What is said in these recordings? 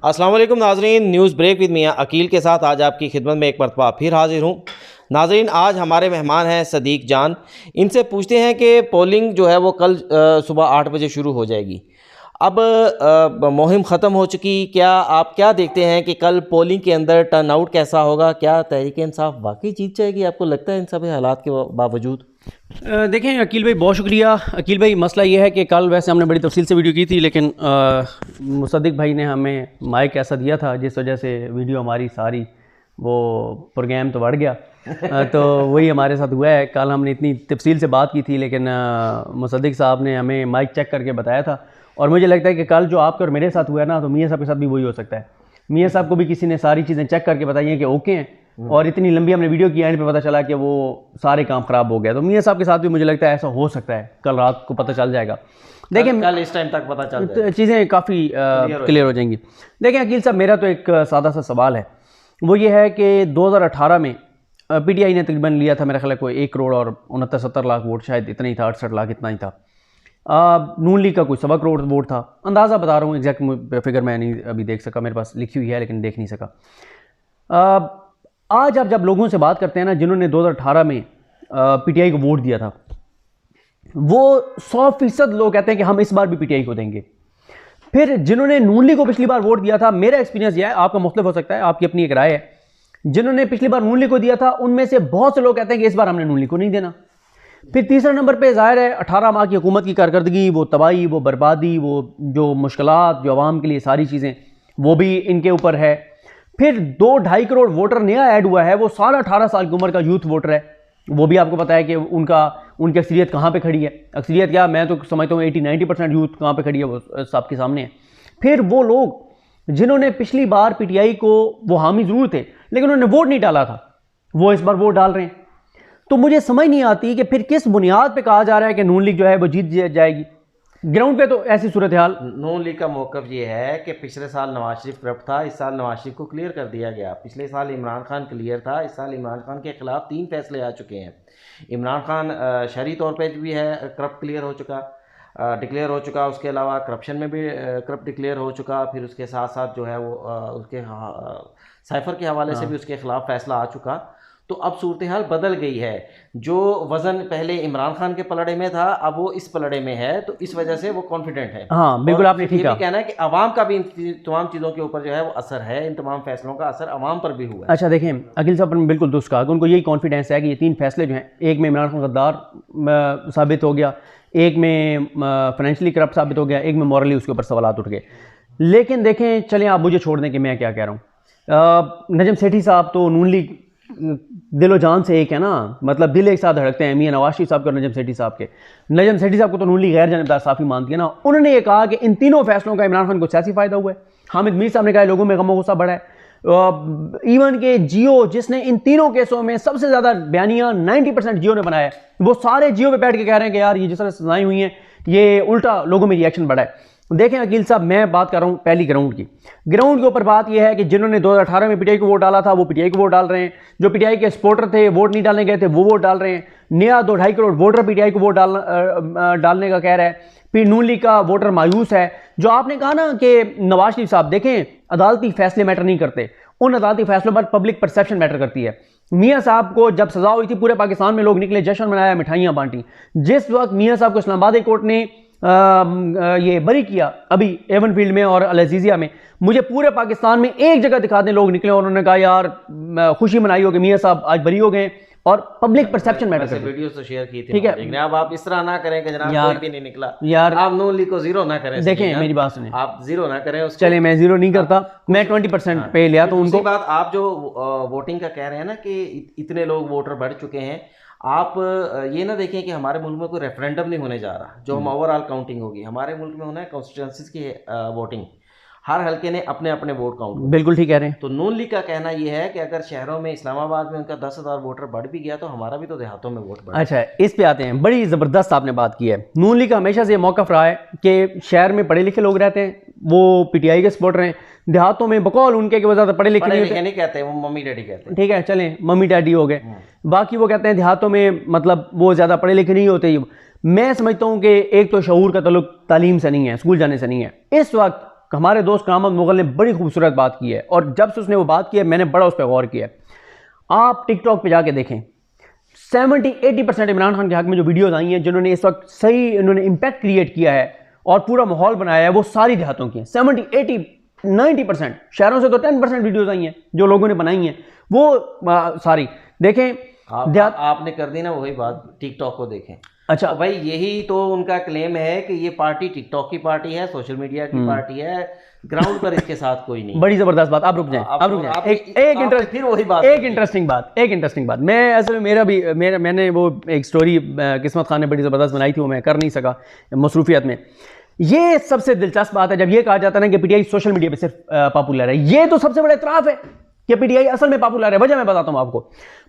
अस्सलाम वालेकुम नाजरीन, न्यूज़ ब्रेक विद मियां अकील के साथ आज आपकी खिदमत में एक मरतबा फिर हाजिर हूँ। नाजरीन, आज हमारे मेहमान हैं सदीक जान। इनसे पूछते हैं कि पोलिंग जो है वो कल सुबह 8 बजे शुरू हो जाएगी। अब मुहिम ख़त्म हो चुकी, क्या आप क्या देखते हैं कि कल पोलिंग के अंदर टर्नआउट कैसा होगा? क्या तहरीक इंसाफ वाकई जीत जाएगी? आपको लगता है इन सभी हालात के बावजूद? देखें अकील भाई, बहुत शुक्रिया। अकील भाई, मसला ये है कि कल वैसे हमने बड़ी तफसील से वीडियो की थी, लेकिन मुसद्दिक भाई ने हमें माइक ऐसा दिया था जिस वजह से वीडियो हमारी सारी वो प्रोग्राम तो बढ़ गया। तो वही हमारे साथ हुआ है। कल हमने इतनी तफसील से बात की थी, लेकिन मुसद्दिक साहब ने हमें माइक चेक करके बताया था। और मुझे लगता है कि कल जो आपके और मेरे साथ हुआ है ना, तो मियाँ साहब के साथ भी वही हो सकता है। मियाँ साहब को भी किसी ने सारी चीज़ें चेक करके बताई हैं कि ओके हैं, और इतनी लंबी हमने वीडियो की, एंड पे पता चला कि वो सारे काम ख़राब हो गया। तो मियाँ साहब के साथ भी मुझे लगता है ऐसा हो सकता है। कल रात को पता चल जाएगा। देखिए कल इस टाइम तक पता चल जाएगा, चीज़ें काफ़ी क्लियर हो जाएंगी। देखें अकील साहब, मेरा तो एक सादा सा सवाल है, वो ये है कि 2018 में PTI ने तकरीबन लिया था मेरा ख्याल है कोई 1 करोड़ और 69-70 लाख वोट, शायद इतना ही था, 68 लाख इतना ही था। नून लीग का कोई 1.25 करोड़ वोट था, अंदाज़ा बता रहा हूँ, एग्जैक्ट फिगर मैं नहीं अभी देख सका, मेरे पास लिखी हुई है लेकिन देख नहीं सका। आज आप जब लोगों से बात करते हैं ना, जिन्होंने 2018 में PTI को वोट दिया था, वो 100% लोग कहते हैं कि हम इस बार भी PTI को देंगे। फिर जिन्होंने नून लीग को पिछली बार वोट दिया था, मेरा एक्सपीरियंस यह है, आपका मुख्तलिफ हो सकता है, आपकी अपनी एक राय है, जिन्होंने पिछली बार नून लीग को दिया था उनमें से बहुत से लोग कहते हैं कि इस बार हमने नून लीग को नहीं देना। फिर तीसरा नंबर पे जाहिर है 18 माह की हुकूमत की कारकर्दगी, वो तबाही, वो बर्बादी, वो जो मुश्किलात जो आवाम के लिए सारी चीज़ें, वो भी इनके ऊपर है। फिर 2-2.5 करोड़ वोटर नया ऐड हुआ है, वो सारा 18 साल की उम्र का यूथ वोटर है। वो भी आपको पता है कि उनकी अक्सरियत कहाँ पे खड़ी है। अक्सरियत क्या, मैं तो समझता हूँ 80-90% यूथ कहाँ पे खड़ी है, वो सबके सामने है। फिर वो लोग जिन्होंने पिछली बार PTI को वो हामी ज़रूर थे लेकिन उन्होंने वोट नहीं डाला था, वो इस बार वोट डाल रहे हैं। तो मुझे समझ नहीं आती कि फिर किस बुनियाद पे कहा जा रहा है कि नून लीग जो है वो जीत जाएगी। ग्राउंड पे तो ऐसी सूरत हाल। नून लीग का मौक़िफ़ ये है कि पिछले साल नवाज शरीफ करप्ट था, इस साल नवाज शरीफ को क्लियर कर दिया गया। पिछले साल इमरान खान क्लियर था, इस साल इमरान खान के ख़िलाफ़ 3 फैसले आ चुके हैं। इमरान खान शरई तौर पे भी है करप्ट क्लियर हो चुका, डिक्लेयर हो चुका, उसके अलावा करप्शन में भी करप्ट डिक्लेयर हो चुका। फिर उसके साथ साथ जो है वो उसके साइफर के हवाले से भी उसके ख़िलाफ़ फैसला आ चुका। तो अब सूरत हाल बदल गई है। जो वज़न पहले इमरान खान के पलड़े में था, अब वो इस पलड़े में है, तो इस वजह से वो कॉन्फिडेंट है। हाँ बिल्कुल, आपने ठीक कहा। ये भी कहना है कि अवाम का भी इन तमाम चीज़ों के ऊपर जो है वो असर है, इन तमाम फैसलों का असर अवाम पर भी हुआ है। अच्छा देखें, अकील साहब ने बिल्कुल दुरुस्त कहा कि उनको यही कॉन्फिडेंस है कि ये 3 फैसले जो हैं, एक में इमरान खान गद्दार साबित हो गया, एक में फाइनेंशियली करप्ट साबित हो गया, एक में मॉरली उसके ऊपर सवालात उठ गए। लेकिन देखें, चलें आप मुझे छोड़ दें कि मैं क्या कह रहा हूँ। नजम सेठी साहब तो नून लीग दिलो जान से एक है ना, मतलब दिल एक साथ धड़कते हैं मियां नवाज शरीफ साहब के और नजम सेठी साहब के। नजम सेठी साहब को तो नून लीग गैर जानबदार साफ़ी मानती है ना। उन्होंने ये कहा कि इन तीनों फैसलों का इमरान खान को सियासी फ़ायदा हुआ है। हामिद मीर साहब ने कहा लोगों में गम गुस्सा बढ़ा है। इवन के जियो, जिसने इन तीनों केसों में सबसे ज़्यादा बयानियाँ 90% जियो ने बनाया है, वो सारे जियो पे बैठ के कह रहे हैं कि यार ये जिस तरह सजाएं हुई हैं, ये उल्टा लोगों में रिएक्शन बढ़ा है। देखें अकील साहब, मैं बात कर रहा हूँ पहली ग्राउंड की। ग्राउंड के ऊपर बात यह है कि जिन्होंने 2018 में PTI को वोट डाला था, वो PTI को वोट डाल रहे हैं। जो PTI के सपोर्टर थे, वोट नहीं डालने गए थे, वो वोट डाल रहे हैं। नया 2-2.5 करोड़ वोटर PTI को वोट डालने का कह रहा है। फिर नून लीग का वोटर मायूस है। जो आपने कहा ना कि नवाज शरीफ साहब, देखें अदालती फैसले मैटर नहीं करते, उन अदालती फैसलों पर पब्लिक परसेप्शन मैटर करती है। मियाँ साहब को जब सजा हुई थी, पूरे पाकिस्तान में लोग निकले, जश्न मनाया, मिठाइयाँ बांटी। जिस वक्त मियाँ साहब को इस्लामाबाद कोर्ट ने ये बरी किया, अभी एवन फील्ड में और अल-अज़ीज़िया में, मुझे पूरे पाकिस्तान में एक जगह दिखा दें लोग निकले और उन्होंने कहा यार खुशी मनाई हो कि मियाँ साहब आज बरी हो गए। और पब्लिक परसेप्शन मैटर करती है। वीडियो तो शेयर की थी, ठीक है, लेकिन अब आप इस तरह ना करें कि जनाब कोई भी नहीं निकला यार। आप नून लीग को जीरो ना करें। देखें मेरी बात सुने, आप जीरो ना करें उसको। चले मैं जीरो नहीं करता, मैं 20% पे लिया। तो उनको बात आप जो वोटिंग का कह रहे हैं ना कि इतने लोग वोटर बढ़ चुके हैं, आप ये ना देखें कि हमारे मुल्क में कोई रेफरेंडम नहीं होने जा रहा, जो हम ओवरऑल काउंटिंग होगी। हमारे मुल्क में होना है कॉन्स्टिट्यूंसीज की वोटिंग, हर हल्के ने अपने अपने वोट काउंट। बिल्कुल ठीक कह रहे हैं। तो नून लीग का कहना यह है कि अगर शहरों में इस्लामाबाद में उनका 10,000 वोटर बढ़ भी गया तो हमारा भी तो देहातों में वोट बढ़। अच्छा, इस पे आते हैं। बड़ी ज़बरदस्त आपने बात की है। नून लीग का हमेशा से मौक़िफ़ रहा है कि शहर में पढ़े लिखे लोग रहते हैं, वो PTI के सपोर्टर हैं। देहातों में बकौल उनके कि वो ज़्यादा पढ़े लिखे नहीं कहते, वो मम्मी डैडी कहते हैं। ठीक है, चलें मम्मी डैडी हो गए। बाकी वो कहते हैं देहातों में मतलब वो ज़्यादा पढ़े लिखे नहीं होते। मैं समझता हूँ कि एक तो शऊर का ताल्लुक तालीम से नहीं है, स्कूल जाने से नहीं है। इस वक्त हमारे दोस्त कामत मुगल ने बड़ी खूबसूरत बात की है, और जब से उसने वो बात की है मैंने बड़ा उस पर गौर किया है। आप टिकटॉक पे जाके देखें, 70-80% इमरान खान के हक में जो वीडियोस आई हैं जिन्होंने इस वक्त सही इन्होंने इम्पैक्ट क्रिएट किया है और पूरा माहौल बनाया है, वो सारी देहातों की हैं। 70-80-90% शहरों से तो 10% वीडियोस आई हैं जो लोगों ने बनाई हैं, वो सारी देखें। आपने कर दी ना वही बात, टिकटॉक को देखें। अच्छा तो भाई यही तो उनका क्लेम है कि ये पार्टी टिकटॉक की पार्टी है, सोशल मीडिया की पार्टी है, ग्राउंड पर इसके साथ कोई नहीं। बड़ी जबरदस्त बात। आप रुक जाएं, आप रुक जाएं। फिर वही बात, एक इंटरेस्टिंग बात मैं असल में मैंने वो एक स्टोरी किस्मत खान ने बड़ी ज़बरदस्त बनाई थी, वो मैं कर नहीं सका मसरूफियत में। ये सबसे दिलचस्प बात है जब ये कहा जाता है ना कि पीटीआई सोशल मीडिया पे सिर्फ पॉपुलर है। ये तो सबसे बड़ा इतराफ़ है कि पीटीआई असल में पॉपुलर है। वजह मैं बताता हूँ आपको।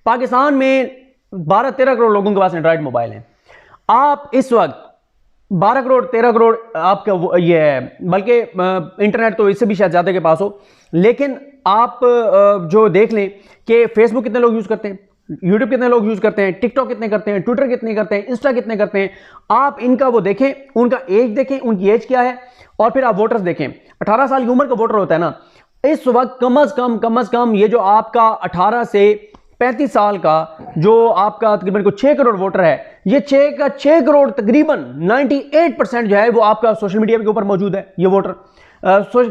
पाकिस्तान में 12-13 करोड़ लोगों के पास एंड्रॉइड मोबाइल हैं। आप इस वक्त 12 करोड़ 13 करोड़ आपका ये है, बल्कि इंटरनेट तो इससे भी शायद ज़्यादा के पास हो, लेकिन आप जो देख लें कि फेसबुक कितने लोग यूज़ करते हैं, यूट्यूब कितने लोग यूज़ करते हैं, टिकटॉक कितने करते हैं, ट्विटर कितने करते हैं, इंस्टा कितने करते हैं। आप इनका वो देखें, उनका एज देखें, उनकी एज क्या है, और फिर आप वोटर्स देखें। 18 साल की उम्र का वोटर होता है ना, इस वक्त कम अज़ कम ये जो आपका 18 से 35 साल का जो आपका तकरीबन को 6 करोड़ वोटर है, ये 6 करोड़ तकरीबन 98% जो है वो आपका सोशल मीडिया के ऊपर मौजूद है, ये वोटर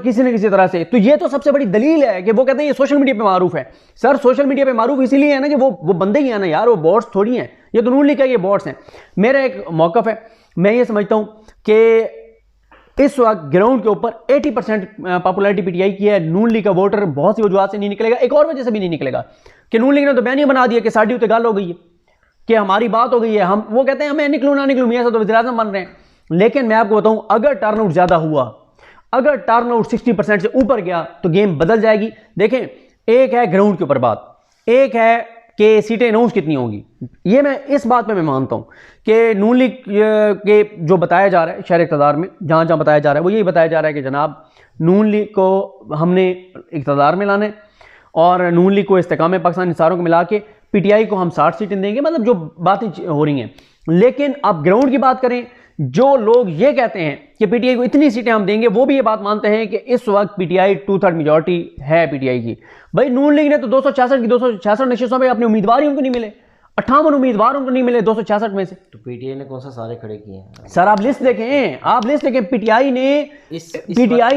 किसी न किसी तरह से। तो ये तो सबसे बड़ी दलील है कि वो कहते हैं ये सोशल मीडिया पे मारूफ है। सर सोशल मीडिया पे मारूफ इसीलिए है ना कि वो बंदे ही हैं ना यार, वो बॉट्स थोड़ी हैं, ये तो नून लीग का ये बॉट्स हैं। मेरा एक मौक़िफ़ है, मैं ये समझता हूँ कि इस वक्त ग्राउंड के ऊपर 80% पॉपुलैरिटी पीटीआई की है। नून लीग का वोटर बहुत सी वजूहत से नहीं निकलेगा, एक और वजह से भी नहीं निकलेगा कि नून लीग ने तो बैन ही बना दिया कि साड़ी उते गाल हो गई है, कि हमारी बात हो गई है, हम वो कहते हैं हमें निकलूँ ना निकलूँ, मियां से तो वज़ीर-ए-आज़म बन रहे हैं। लेकिन मैं आपको बताऊं, अगर टर्नआउट ज़्यादा हुआ, अगर टर्नआउट 60% से ऊपर गया तो गेम बदल जाएगी। देखें, एक है ग्राउंड के ऊपर बात, एक है कि सीटें अनाउंस कितनी होंगी। ये मैं इस बात पे मैं मानता हूँ कि नून लीग के जो बताया जा रहा है शहर इक़्तिदार में, जहाँ जहाँ बताया जा रहा है वो यही बताया जा रहा है कि जनाब नून लीग को हमने इक़्तिदार में लाना है और नून लीग को इस्तेकाम पाकिस्तान सारों को मिला के पीटीआई को हम 60 सीटें देंगे, मतलब जो बातें हो रही हैं। लेकिन आप ग्राउंड की बात करें, जो लोग ये कहते हैं कि पीटीआई को इतनी सीटें हम देंगे, वो भी ये बात मानते हैं कि इस वक्त पीटीआई 2/3 मेजॉरिटी है पीटीआई की। भाई नून लीग ने तो 266 नशिस्तों में अपने उम्मीदवार ही उनको नहीं मिले, 58 उम्मीदवार उनको नहीं मिले 266 में से। तो पीटीआई ने कौन सा सारे खड़े किए हैं? सर आप लिस्ट देखें, आप लिस्ट देखें। पीटीआई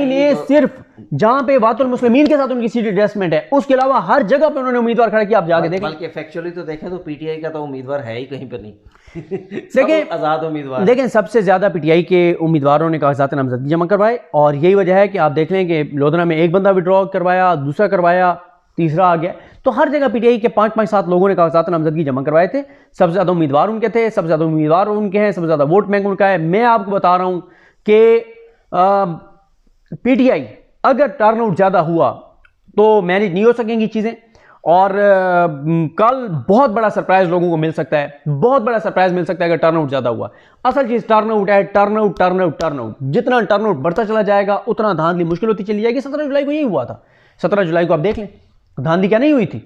ने सिर्फ जहां पे वातुल मुस्लिमीन के साथ उनकी सीट एडजस्टमेंट है, उसके अलावा हर जगह पे उन्होंने उम्मीदवार खड़ा किया। आप जाके देखें, बल्कि फैक्चुअली तो देखें तो पीटीआई का तो उम्मीदवार है ही कहीं पर नहीं। देखें आज़ाद उम्मीदवार। देखें, सबसे ज्यादा पीटीआई के उम्मीदवारों ने कागजात नामजदगी जमा करवाए, और यही वजह है कि आप देख लें कि लोधना में एक बंदा विड्रॉ करवाया, दूसरा करवाया, तीसरा आ गया। तो हर जगह पीटीआई के 5-5-7 लोगों ने कागजात नामजदगी जमा करवाए थे। सबसे ज़्यादा उम्मीदवार उनके थे, सबसे ज़्यादा उम्मीदवार उनके हैं, सबसे ज़्यादा वोट बैंक उनका है। मैं आपको बता रहा हूँ कि पीटीआई अगर टर्नआउट ज़्यादा हुआ तो मैनेज नहीं हो सकेंगी चीज़ें, और कल बहुत बड़ा सरप्राइज लोगों को मिल सकता है, बहुत बड़ा सरप्राइज मिल सकता है अगर टर्नआउट ज़्यादा हुआ। असल चीज़ टर्नआउट है, टर्नआउट। जितना टर्नआउट बढ़ता चला जाएगा उतना धांधली मुश्किल होती चली जाएगी। 17 जुलाई को यही हुआ था। 17 जुलाई को आप देख लें धांधली क्या नहीं हुई थी।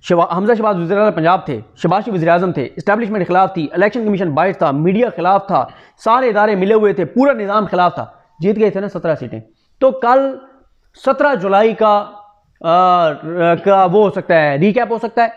हमजा शहबाज वज़ीर-ए-आज़म पंजाब थे, शहबाज वज़ीर-ए-आज़म थे, इस्टेब्लिशमेंट खिलाफ थी, इलेक्शन कमीशन बाइट था, मीडिया खिलाफ था, सारे इदारे मिले हुए थे, पूरा निज़ाम खिलाफ था। जीत गए थे ना 17 सीटें। तो कल 17 जुलाई का वो हो सकता है, रिकैप हो सकता है,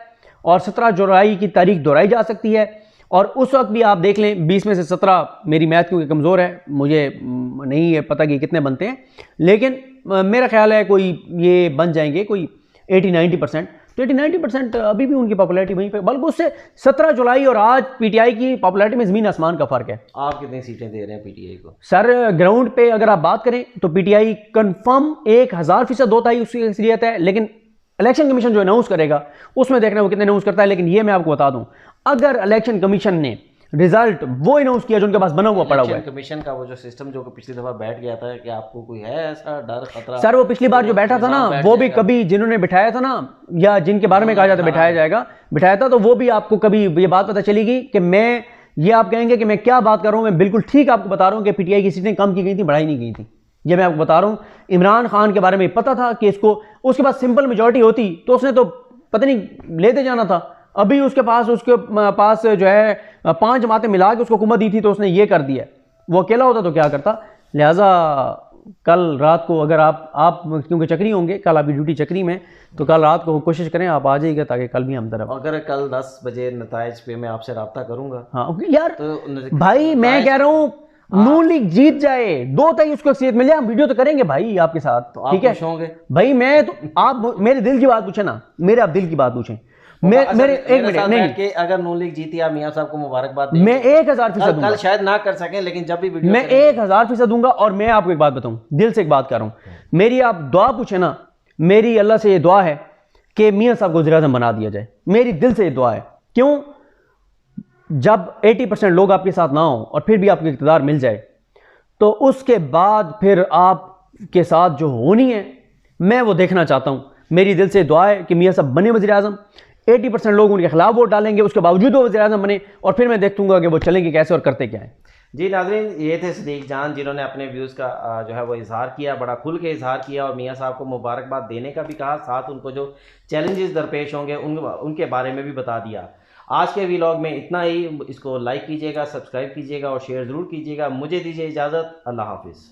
और 17 जुलाई की तारीख दोहराई जा सकती है। और उस वक्त भी आप देख लें 20 में से 17, मेरी मैथ क्योंकि कमज़ोर है, मुझे नहीं है पता कि कितने बनते हैं, लेकिन मेरा ख्याल है कोई ये बन जाएंगे कोई 80-90%। तो 80-90% अभी भी उनकी पॉपुलैरिटी वहीं पे, बल्कि उससे 17 जुलाई और आज पीटीआई की पॉपुलैरिटी में ज़मीन आसमान का फ़र्क है। आप कितनी सीटें दे रहे हैं पीटीआई को? सर ग्राउंड पे अगर आप बात करें तो पीटीआई कंफर्म 1000% 2/3 उसकी अक्सरियत है, लेकिन इलेक्शन कमीशन जो अनाउंस करेगा उसमें देखना वो कितने अनाउंस करता है। लेकिन ये मैं आपको बता दूं, अगर इलेक्शन कमीशन ने रिजल्ट वो अनाउंस किया जो उनके पास बना हुआ पड़ा हुआ है, कमीशन का वो जो सिस्टम जो पिछली दफा बैठ गया था, कि आपको कोई है ऐसा डर खतरा? सर वो पिछली बार जो बैठा था ना, वो भी कभी जिन्होंने बिठाया था ना, या जिनके बारे में कहा जाता बिठाया था, तो वो भी आपको कभी ये बात पता चलेगी कि मैं, ये आप कहेंगे कि मैं क्या बात कर रहा हूँ, मैं बिल्कुल ठीक आपको बता रहा हूँ कि पीटीआई की सीटें कम की गई थी, बढ़ाई नहीं गई थी। ये मैं आपको बता रहा हूँ। इमरान खान के बारे में पता था कि इसको, उसके पास सिंपल मेजॉरिटी होती तो उसने तो पता नहीं लेते जाना था। अभी उसके पास जो है 5 जमातें मिला के उसको हुकूमत दी थी, तो उसने ये कर दिया। वो अकेला होता तो क्या करता। लिहाजा कल रात को अगर आप क्योंकि चक्री होंगे, कल आपकी ड्यूटी चक्री में, तो कल रात को कोशिश करें आप आ जाइएगा, ताकि कल भी हम तरफ। अगर कल 10 बजे नताइज पे मैं आपसे रब्ता करूंगा। हाँ यार, तो भाई मैं कह रहा हूँ नून लीग जीत जाए, 2 तक उसको अक्सरियत मिल जाए, हम वीडियो तो करेंगे भाई आपके साथ, तो आप ठीक है? खुश होंगे भाई मैं तो, आप मेरे दिल की बात पूछे ना, मेरे आप दिल की बात पूछें। मेरे एक मिनट नहीं कि अगर नून लीग जीती, आप मियां साहब को मुबारकबाद दें। मैं 1000% दूंगा। कल शायद ना कर सकें, लेकिन जब भी वीडियो मैं 1000% दूंगा। और मैं आपको एक बात बताऊं, दिल से एक बात कर रहा हूं, मेरी आप दुआ पूछे ना, मेरी अल्लाह से ये दुआ है कि मियां साहब को वज़ीर-ए-आज़म बना दिया जाए। मेरी दिल से ये दुआ है। क्यों? जब 80% लोग आपके साथ ना हो और फिर भी आपको इक़्तिदार मिल जाए, तो उसके बाद फिर आपके साथ जो होनी है, मैं वो देखना चाहता हूं। मेरी दिल से दुआ है कि मियां साहब बने वज़ीर-ए-आज़म। 80% लोग उनके खिलाफ वोट डालेंगे, उसके बावजूद वो वज़ीर-ए-आज़म बने, और फिर मैं देखूंगा कि वो चलेंगे कैसे और करते क्या है। जी नाज़रीन, ये थे सदीक जान, जिन्होंने अपने व्यूज़ का जो है वो इजहार किया, बड़ा खुल के इजहार किया, और मियां साहब को मुबारकबाद देने का भी कहा, साथ उनको जो चैलेंजेस दरपेश होंगे उनके बारे में भी बता दिया। आज के व्लॉग में इतना ही। इसको लाइक कीजिएगा, सब्सक्राइब कीजिएगा और शेयर ज़रूर कीजिएगा। मुझे दीजिए इजाज़त। अल्लाह हाफिज़।